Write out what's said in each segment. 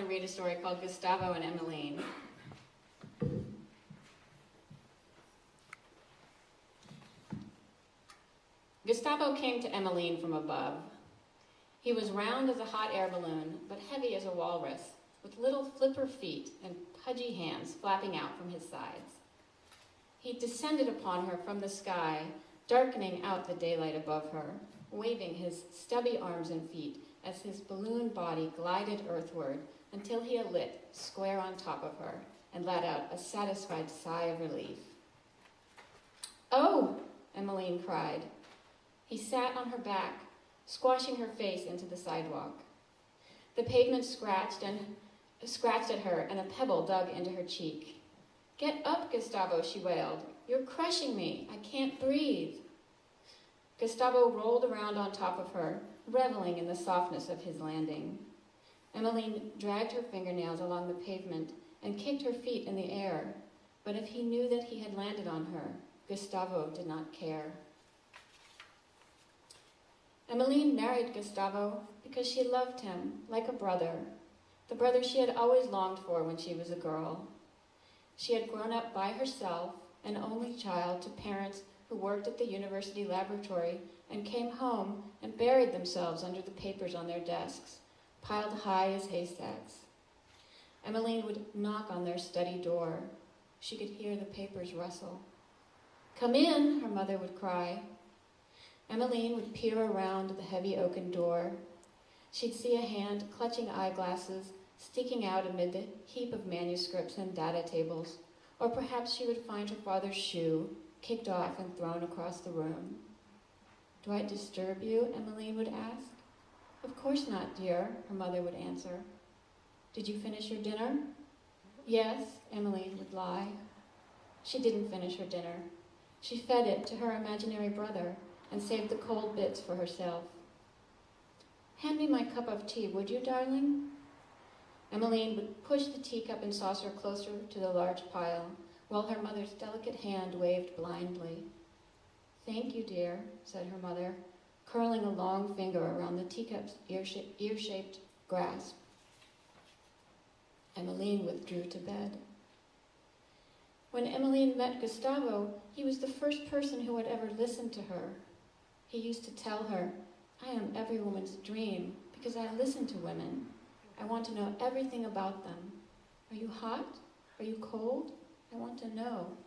to read a story called Gustavo and Emmeline. Gustavo came to Emmeline from above. He was round as a hot air balloon, but heavy as a walrus, with little flipper feet and pudgy hands flapping out from his sides. He descended upon her from the sky, darkening out the daylight above her, waving his stubby arms and feet as his balloon body glided earthward until he alit square on top of her and let out a satisfied sigh of relief. "Oh!" Emmeline cried. He sat on her back, squashing her face into the sidewalk. The pavement scratched at her, and a pebble dug into her cheek. "Get up, Gustavo," she wailed. "You're crushing me. I can't breathe." Gustavo rolled around on top of her, reveling in the softness of his landing. Emmeline dragged her fingernails along the pavement and kicked her feet in the air, but if he knew that he had landed on her, Gustavo did not care. Emmeline married Gustavo because she loved him like a brother, the brother she had always longed for when she was a girl. She had grown up by herself, an only child to parents who worked at the university laboratory and came home and buried themselves under the papers on their desks, piled high as haystacks. Emmeline would knock on their study door. She could hear the papers rustle. "Come in," her mother would cry. Emmeline would peer around the heavy oaken door. She'd see a hand clutching eyeglasses sticking out amid the heap of manuscripts and data tables, or perhaps she would find her father's shoe kicked off and thrown across the room. "Do I disturb you?" Emmeline would ask. "Of course not, dear," her mother would answer. "Did you finish your dinner?" "Yes," Emmeline would lie. She didn't finish her dinner. She fed it to her imaginary brother and saved the cold bits for herself. "Hand me my cup of tea, would you, darling?" Emmeline would push the teacup and saucer closer to the large pile, while her mother's delicate hand waved blindly. "Thank you, dear," said her mother, curling a long finger around the teacup's ear-shaped grasp. Emmeline withdrew to bed. When Emmeline met Gustavo, he was the first person who had ever listened to her. He used to tell her, "I am every woman's dream because I listen to women. I want to know everything about them. Are you hot? Are you cold? I want to know.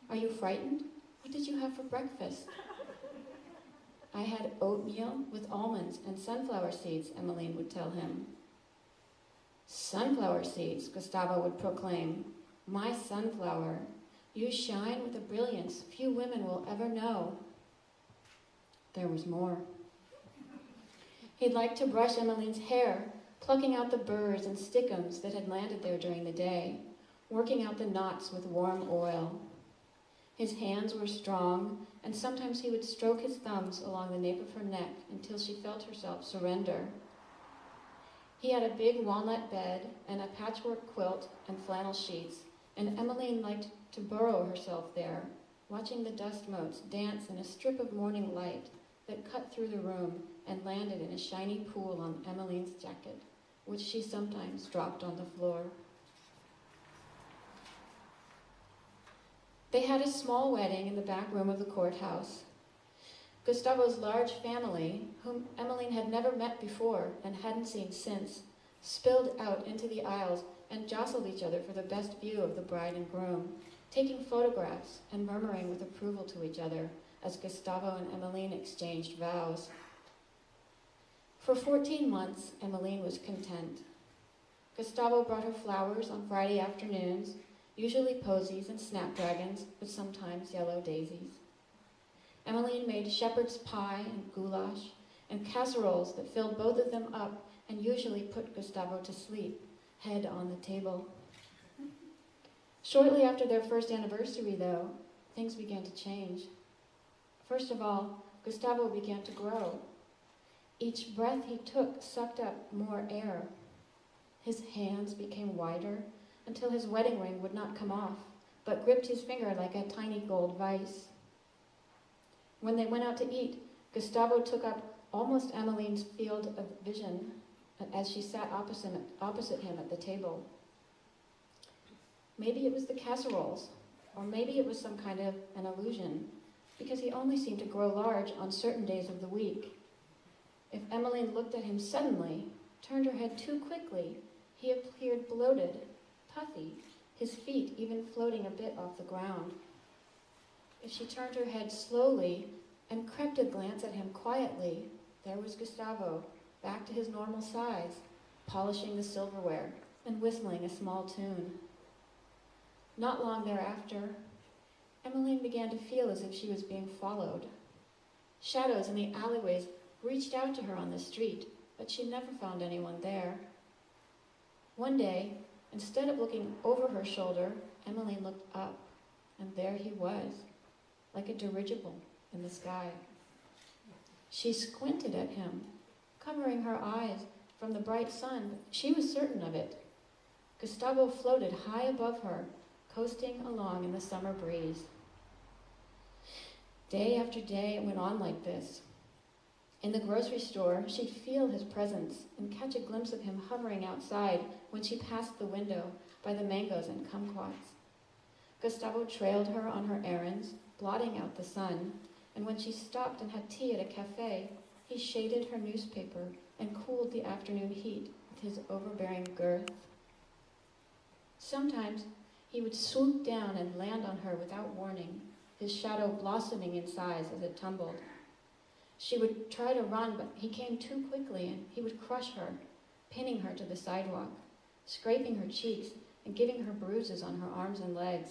Are you frightened? What did you have for breakfast?" "I had oatmeal with almonds and sunflower seeds," Emmeline would tell him. "Sunflower seeds," Gustavo would proclaim. "My sunflower. You shine with a brilliance few women will ever know." There was more. He'd like to brush Emmeline's hair, plucking out the burrs and stickums that had landed there during the day, working out the knots with warm oil. His hands were strong, and sometimes he would stroke his thumbs along the nape of her neck until she felt herself surrender. He had a big walnut bed and a patchwork quilt and flannel sheets, and Emmeline liked to burrow herself there, watching the dust motes dance in a strip of morning light that cut through the room and landed in a shiny pool on Emmeline's jacket, which she sometimes dropped on the floor. They had a small wedding in the back room of the courthouse. Gustavo's large family, whom Emmeline had never met before and hadn't seen since, spilled out into the aisles and jostled each other for the best view of the bride and groom, taking photographs and murmuring with approval to each other as Gustavo and Emmeline exchanged vows. For 14 months, Emmeline was content. Gustavo brought her flowers on Friday afternoons, usually posies and snapdragons, but sometimes yellow daisies. Emmeline made shepherd's pie and goulash and casseroles that filled both of them up and usually put Gustavo to sleep, head on the table. Shortly after their first anniversary, though, things began to change. First of all, Gustavo began to grow. Each breath he took sucked up more air. His hands became wider until his wedding ring would not come off, but gripped his finger like a tiny gold vise. When they went out to eat, Gustavo took up almost Emmeline's field of vision. as she sat opposite him at the table. Maybe it was the casseroles, or maybe it was some kind of an illusion, because he only seemed to grow large on certain days of the week. If Emmeline looked at him suddenly, turned her head too quickly, he appeared bloated, puffy, his feet even floating a bit off the ground. If she turned her head slowly and crept a glance at him quietly, there was Gustavo, back to his normal size, polishing the silverware and whistling a small tune. Not long thereafter, Emmeline began to feel as if she was being followed. Shadows in the alleyways reached out to her on the street, but she never found anyone there. One day, instead of looking over her shoulder, Emmeline looked up, and there he was, like a dirigible in the sky. She squinted at him, covering her eyes from the bright sun, but she was certain of it. Gustavo floated high above her, coasting along in the summer breeze. Day after day it went on like this. In the grocery store, she'd feel his presence and catch a glimpse of him hovering outside when she passed the window by the mangoes and kumquats. Gustavo trailed her on her errands, blotting out the sun, and when she stopped and had tea at a cafe, he shaded her newspaper and cooled the afternoon heat with his overbearing girth. Sometimes he would swoop down and land on her without warning, his shadow blossoming in size as it tumbled. She would try to run, but he came too quickly, and he would crush her, pinning her to the sidewalk, scraping her cheeks and giving her bruises on her arms and legs.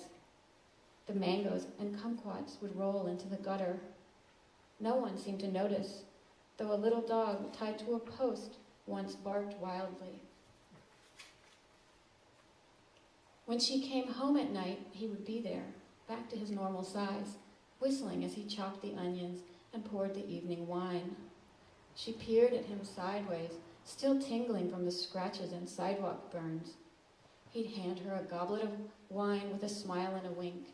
The mangoes and kumquats would roll into the gutter. No one seemed to notice, though a little dog tied to a post once barked wildly. When she came home at night, he would be there, back to his normal size, whistling as he chopped the onions and poured the evening wine. She peered at him sideways, still tingling from the scratches and sidewalk burns. He'd hand her a goblet of wine with a smile and a wink.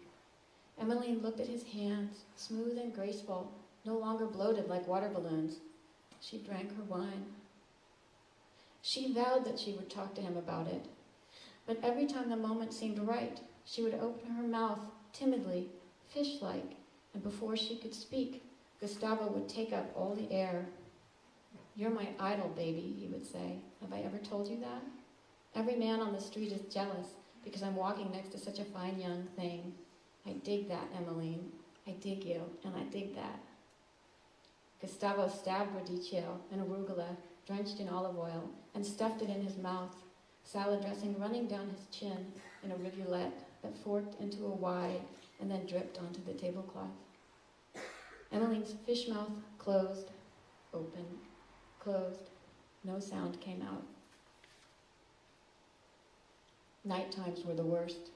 Emmeline looked at his hands, smooth and graceful, no longer bloated like water balloons. She drank her wine. She vowed that she would talk to him about it, but every time the moment seemed right, she would open her mouth timidly, fish-like, and before she could speak, Gustavo would take up all the air. "You're my idol, baby," he would say. "Have I ever told you that? Every man on the street is jealous because I'm walking next to such a fine young thing. I dig that, Emmeline. I dig you, and I dig that." Gustavo stabbed radicchio and arugula drenched in olive oil and stuffed it in his mouth, salad dressing running down his chin in a rivulet that forked into a Y and then dripped onto the tablecloth. Emmeline's fish mouth closed, opened, closed. No sound came out. Night times were the worst.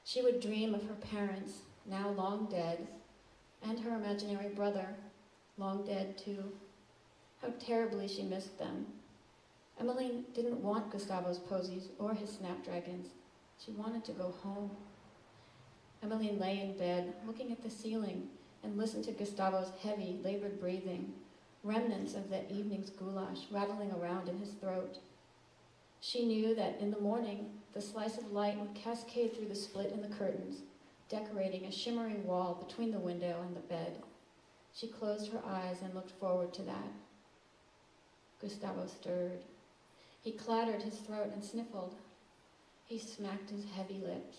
She would dream of her parents, now long dead, and her imaginary brother, long dead too. How terribly she missed them. Emmeline didn't want Gustavo's posies or his snapdragons. She wanted to go home. Emmeline lay in bed, looking at the ceiling, and listened to Gustavo's heavy, labored breathing, remnants of that evening's goulash rattling around in his throat. She knew that in the morning, the slice of light would cascade through the split in the curtains, decorating a shimmering wall between the window and the bed. She closed her eyes and looked forward to that. Gustavo stirred. He clattered his throat and sniffled. He smacked his heavy lips.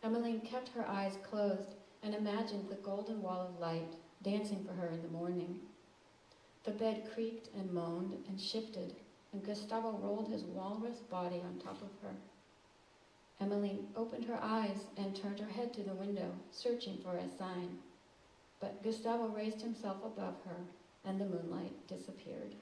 Emmeline kept her eyes closed and imagined the golden wall of light dancing for her in the morning. The bed creaked and moaned and shifted, and Gustavo rolled his walrus body on top of her. Emmeline opened her eyes and turned her head to the window, searching for a sign. But Gustavo raised himself above her, and the moonlight disappeared.